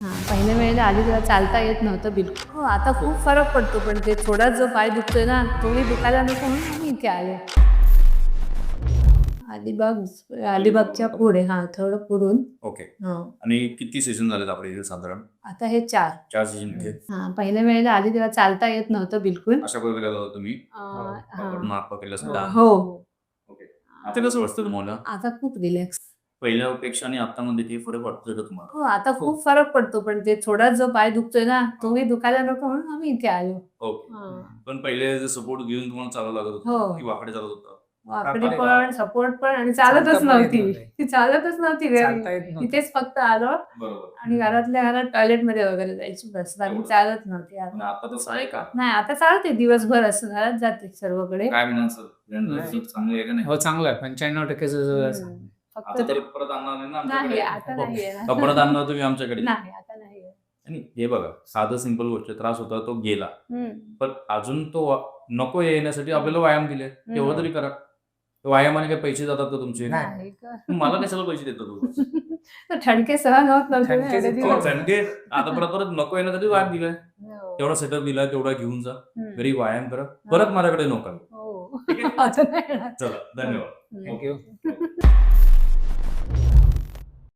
हां, पहिल्या वेळेला आली तेव्हा चालता येत नव्हतं बिलकुल. हो, आता खूप फरक पडतो, पण ते थोडा जो पाय दुखतोय ना, तोही दुखायला नको म्हणून आम्ही इथे आलो. अलिबाग अलिबागच्या पुढे थोडं पुढून. ओके. आणि किती सीझन झालेत आपल्या इथे साधारण? आता हे 4. 4 सीझन इथे. पहिल्या वेळेला आली तेव्हा चालता येत नव्हतं बिलकुल. अशा प्रकारे गेला होता तुम्ही? हां. माफ केलं असतं. हो. ओके. आता कसं वाटतं तुम्हाला? आता खूप रिलॅक्स. पहिल्यापेक्षा आणि आतामध्ये काही फरक वाटतोय का तुम्हाला? हो, आता खूप फरक पडतो, पण ते थोडा जो पाय दुखतोय ना, तोही दुखायला नको म्हणून आम्ही इथे आलो. ओके. पण पहिले जे सपोर्ट घेऊन तुम्हाला चालावं लागत होतं हो. की वाकडे चालत होतं? वाकडी पण, सपोर्ट पण आणि चालतच चालता पण येत नव्हती. नव्हते. ती चालतच नव्हती चालता येत घरी. नव्हतं. इथेच फक्त आलो बरोबर. आणि घरातल्या घरात टॉयलेटमध्ये वगैरे जायची बस. बाकी एवढं. चालत नव्हती पण आता. आता तसं आहे का? नाही, आता चालते दिवसभर असं घरात जाते सर्वकडे. काय म्हणायचं? नाही. चांगलं आहे का नाही? हो, चांगलं आहे. 95% हं. फक्त आता तरी परत आणणार नाही ना नाही, आमच्याकडे? आता नाही येणार. परत आणणार तुम्ही आमच्याकडे? नाही, आता नाही येणार. आणि हे बघा, साधं सिंपल गोष्ट आहे. त्रास होता तो गेला. हं. पण अजून तो नको येण्यासाठी आपल्याला व्यायाम दिले. तेवढं तरी करा. व्यायामाने काही पैसे जातात का तुमचे? नाही का? मला कशाला पैसे देतो तू? तर ठणके सहन होत नव्हते ना ठणकेच एवढे हो, दिवस. थंडी आता परत नको येण्यासाठी व्यायाम दिलाय. हो. तेवढा सेटअप दिला, तेवढा घेऊन जा. हं. घरी व्यायाम करा. परत माझ्याकडे नका. हो. ठीक आहे? आता नाही येणार. चला, धन्यवाद. हं. थँक्यू.